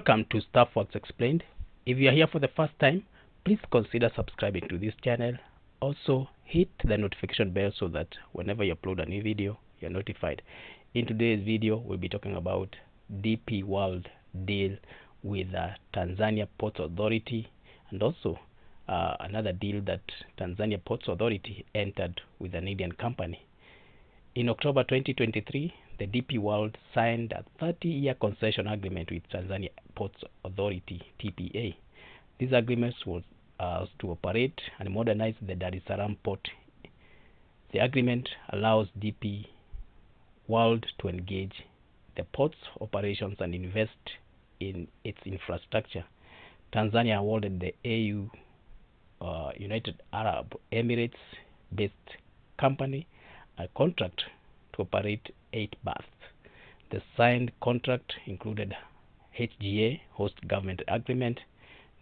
Welcome to Staff Works Explained. If you are here for the first time, please consider subscribing to this channel. Also, hit the notification bell so that whenever you upload a new video, you're notified. In today's video, we'll be talking about DP World deal with Tanzania Ports Authority, and also another deal that Tanzania Ports Authority entered with an Indian company. In October 2023, the DP World signed a 30-year concession agreement with Tanzania Ports Authority (TPA). This agreement was to operate and modernize the Daresalaam port. The agreement allows DP World to engage the port's operations and invest in its infrastructure. Tanzania awarded the United Arab Emirates-based company a contract to operate 8 berths. The signed contract included HGA, host government agreement,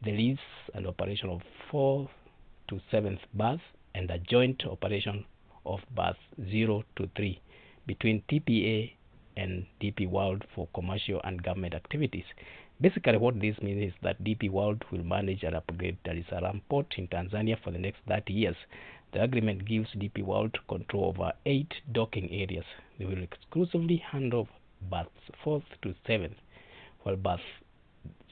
the lease and operation of 4th to 7th berths, and a joint operation of berths 0 to 3 between TPA and DP World for commercial and government activities. Basically, what this means is that DP World will manage and upgrade Daresalaam port in Tanzania for the next 30 years. The agreement gives DP World control over 8 docking areas. They will exclusively handle berths 4th to 7th, while berths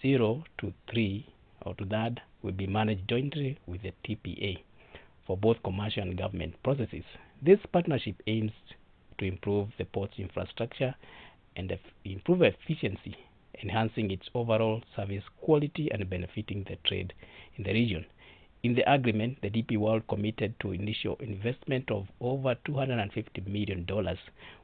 0 to 3 or to that will be managed jointly with the TPA for both commercial and government processes. This partnership aims to improve the port's infrastructure and improve efficiency, enhancing its overall service quality and benefiting the trade in the region. In the agreement, the DP World committed to initial investment of over $250 million,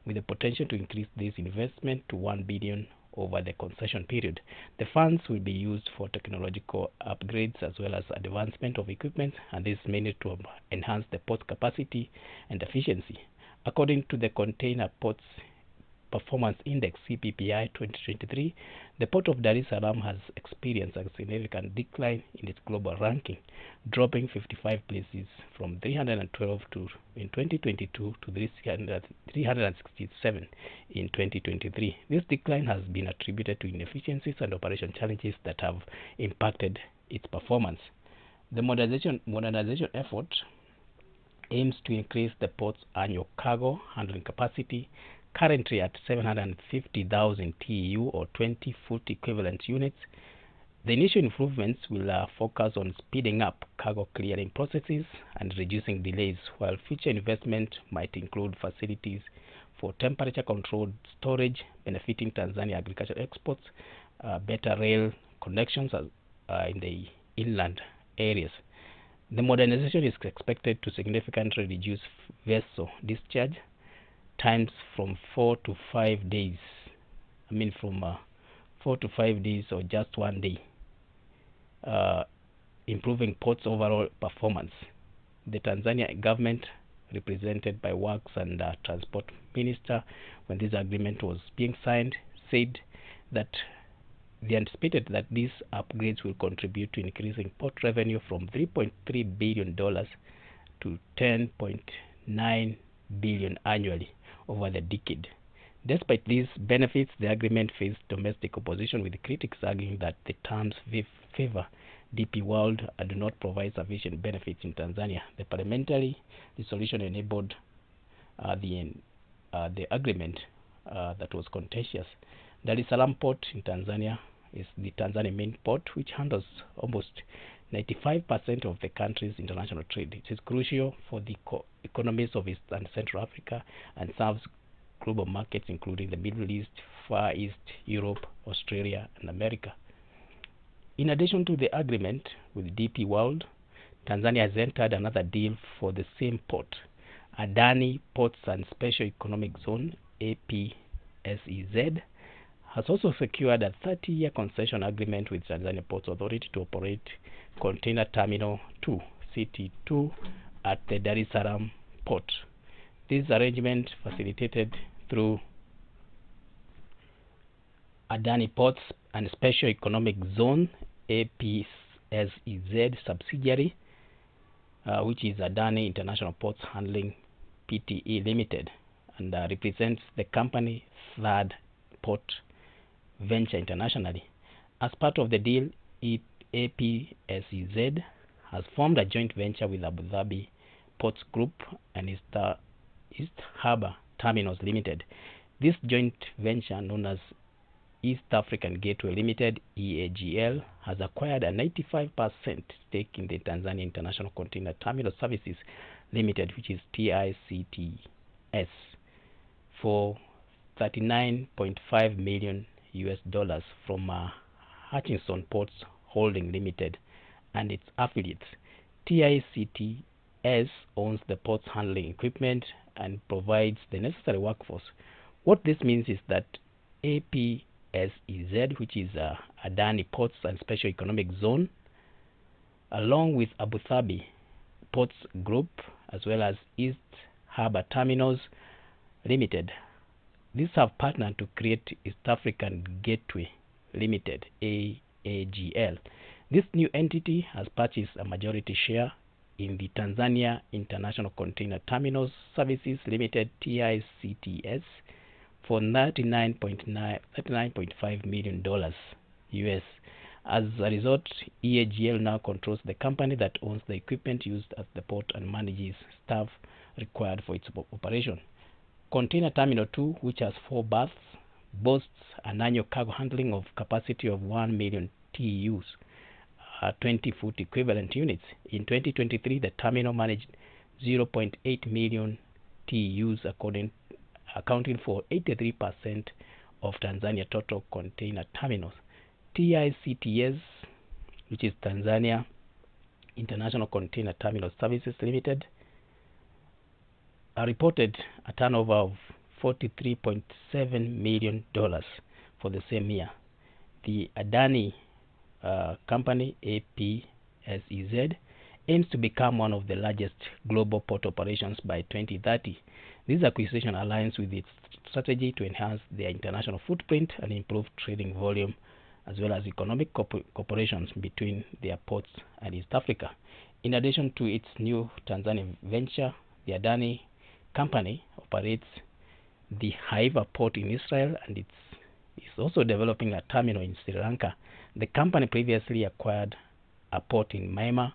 with the potential to increase this investment to $1 billion over the concession period. The funds will be used for technological upgrades as well as advancement of equipment, and this is mainly to enhance the port's capacity and efficiency. According to the Container Ports Performance Index (CPPI) 2023, the port of Daresalaam has experienced a significant decline in its global ranking, dropping 55 places from 312 in 2022 to 367 in 2023. This decline has been attributed to inefficiencies and operation challenges that have impacted its performance. The modernization effort aims to increase the port's annual cargo handling capacity, currently at 750,000 TEU or 20 foot equivalent units. The initial improvements will focus on speeding up cargo clearing processes and reducing delays, while future investment might include facilities for temperature-controlled storage, benefiting Tanzania agricultural exports, better rail connections in the inland areas. The modernization is expected to significantly reduce vessel discharge times from 4 to 5 days. From 4 to 5 days or just 1 day, improving ports' overall performance. The Tanzania government, represented by Works and Transport Minister when this agreement was being signed, said that they anticipated that these upgrades will contribute to increasing port revenue from $3.3 billion to $10.9 billion annually over the decade. Despite these benefits, the agreement faced domestic opposition, with critics arguing that the terms favor DP World and do not provide sufficient benefits in Tanzania. The parliamentary resolution enabled the agreement that was contentious. Daresalaam port in Tanzania is the Tanzanian main port, which handles almost 95% of the country's international trade. It is crucial for the economies of East and Central Africa and serves global markets including the Middle East, Far East, Europe, Australia, and America. In addition to the agreement with DP World, Tanzania has entered another deal for the same port. Adani Ports and Special Economic Zone (APSEZ) has also secured a 30-year concession agreement with Tanzania Ports Authority to operate Container Terminal 2 (CT2) at the Daresalaam port. This arrangement, facilitated through Adani Ports and Special Economic Zone (APSEZ) subsidiary, which is Adani International Ports Handling Pte. Limited, and represents the company's third port venture internationally. As part of the deal, APSEZ has formed a joint venture with Abu Dhabi Ports Group and East Harbour Terminals Limited. This joint venture, known as East African Gateway Limited (EAGL), has acquired a 95% stake in the Tanzania International Container Terminal Services Limited, which is TICTS, for $39.5 million from Hutchinson Ports Holding Limited and its affiliates. TICTS owns the port's handling equipment and provides the necessary workforce. What this means is that APSEZ, which is Adani Ports and Special Economic Zone, along with Abu Dhabi Ports Group, as well as East Harbour Terminals Limited, these have partnered to create East African Gateway Limited (EAGL). This new entity has purchased a majority share in the Tanzania International Container Terminals Services Limited (TICTS) for $39.5 million US. As a result, EAGL now controls the company that owns the equipment used at the port and manages staff required for its operation. Container Terminal 2, which has 4 berths, boasts an annual cargo handling of capacity of 1 million TEUs, 20-foot equivalent units. In 2023, the terminal managed 0.8 million TEUs, accounting for 83% of Tanzania total container terminals. TICTS, which is Tanzania International Container Terminal Services Limited, reported a turnover of $43.7 million for the same year. The Adani company, APSEZ, aims to become one of the largest global port operations by 2030. This acquisition aligns with its strategy to enhance their international footprint and improve trading volume, as well as economic cooperation between their ports and East Africa. In addition to its new Tanzanian venture, the Adani company operates the Haifa port in Israel, and is also developing a terminal in Sri Lanka. The company previously acquired a port in Myanmar,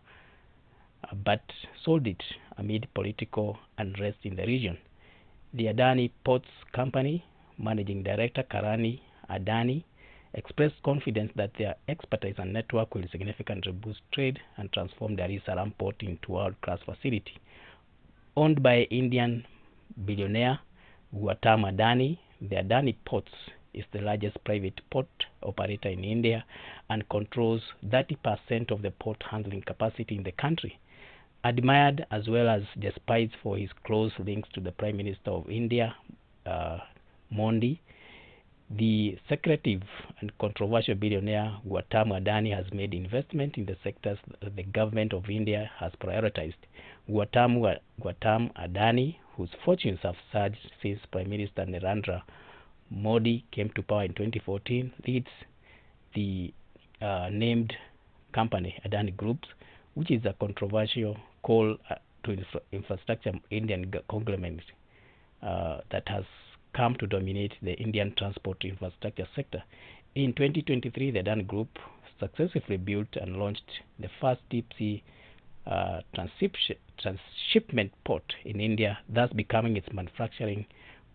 but sold it amid political unrest in the region. The Adani Ports Company Managing Director Karani Adani expressed confidence that their expertise and network will significantly boost trade and transform Daresalaam port into a world-class facility. Owned by Indian billionaire Gautam Adani, the Adani Ports is the largest private port operator in India and controls 30% of the port handling capacity in the country. Admired as well as despised for his close links to the Prime Minister of India, Modi, the secretive and controversial billionaire Gautam Adani has made investment in the sectors that the government of India has prioritized. Gautam Adani, whose fortunes have surged since Prime Minister Narendra Modi came to power in 2014, leads the named company Adani Group, which is a controversial coal to infrastructure Indian conglomerate that has come to dominate the Indian transport infrastructure sector. In 2023, the Adani Group successfully built and launched the first deep-sea transshipment port in India, thus becoming its manufacturing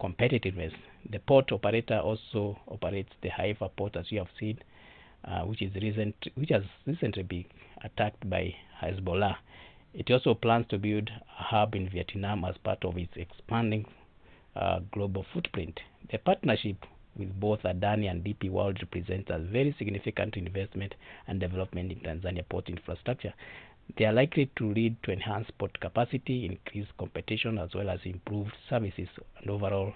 competitiveness. The port operator also operates the Haifa port, as you have seen, which has recently been attacked by Hezbollah. It also plans to build a hub in Vietnam as part of its expanding global footprint. The partnership with both Adani and DP World represents a very significant investment and development in Tanzania port infrastructure. They are likely to lead to enhanced port capacity, increased competition, as well as improved services and overall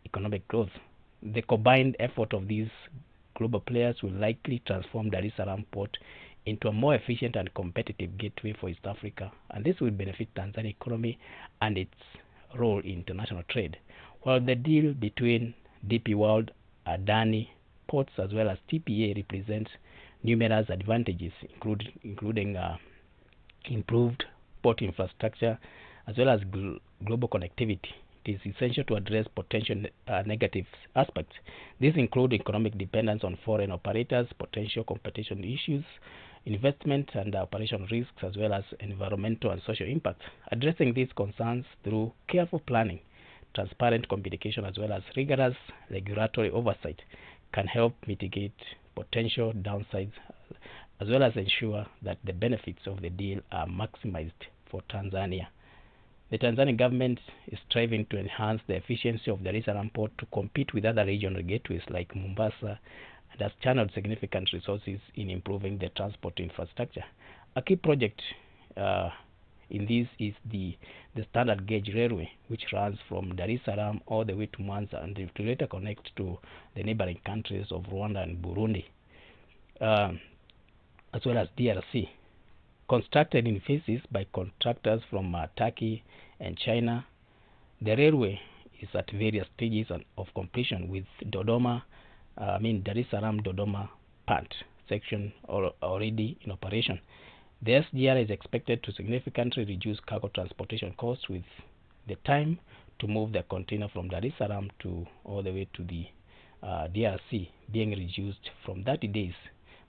economic growth. The combined effort of these global players will likely transform Daresalaam port into a more efficient and competitive gateway for East Africa, and this will benefit Tanzania economy and its role in international trade. While the deal between DP World, Adani Ports, as well as TPA represents numerous advantages, including improved port infrastructure as well as global connectivity, it it is essential to address potential negative aspects. These include economic dependence on foreign operators, potential competition issues, investment and operation risks, as well as environmental and social impacts. Addressing these concerns through careful planning, transparent communication, as well as rigorous regulatory oversight can help mitigate potential downsides, as well as ensure that the benefits of the deal are maximized for Tanzania. The Tanzanian government is striving to enhance the efficiency of the Daresalaam port to compete with other regional gateways like Mombasa, and has channeled significant resources in improving the transport infrastructure. A key project in this is the standard gauge railway, which runs from Daresalaam all the way to Mwanza and to later connect to the neighboring countries of Rwanda and Burundi, as well as DRC. Constructed in phases by contractors from Turkey and China, the railway is at various stages of completion, with Daresalaam Dodoma part section already in operation. The SGR is expected to significantly reduce cargo transportation costs, with the time to move the container from Daresalaam to all the way to the DRC being reduced from 30 days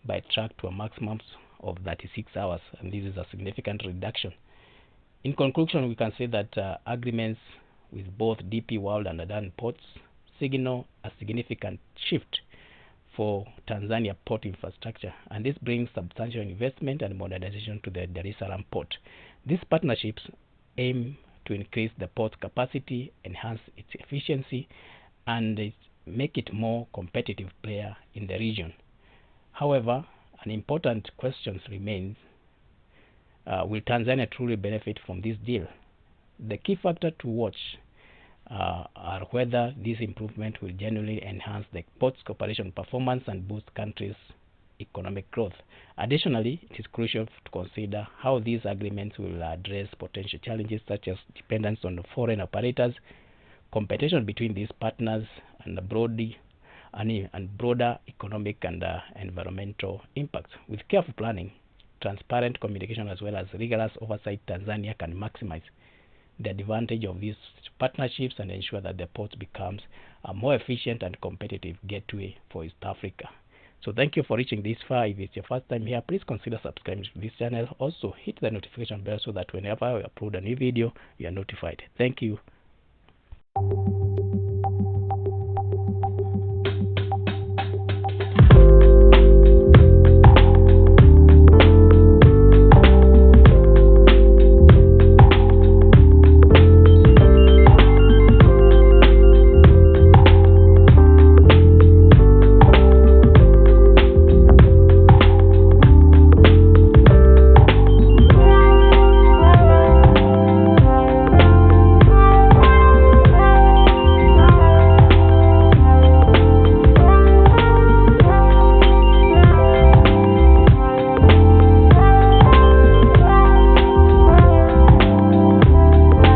by truck to a maximum of 36 hours, and this is a significant reduction. In conclusion, we can say that agreements with both DP World and Adani ports signal a significant shift for Tanzania port infrastructure, and this brings substantial investment and modernization to the Daresalaam port. These partnerships aim to increase the port's capacity, enhance its efficiency, and make it more competitive player in the region. However, an important question remains: will Tanzania truly benefit from this deal? The key factor to watch are whether this improvement will genuinely enhance the port's operation performance and boost country's economic growth. Additionally, it is crucial to consider how these agreements will address potential challenges such as dependence on foreign operators, competition between these partners, and broader economic and environmental impacts. With careful planning, transparent communication, as well as rigorous oversight, Tanzania can maximize the advantage of these partnerships and ensure that the port becomes a more efficient and competitive gateway for East Africa. So thank you for reaching this far. If it's your first time here, please consider subscribing to this channel. Also hit the notification bell so that whenever I upload a new video, you are notified. Thank you.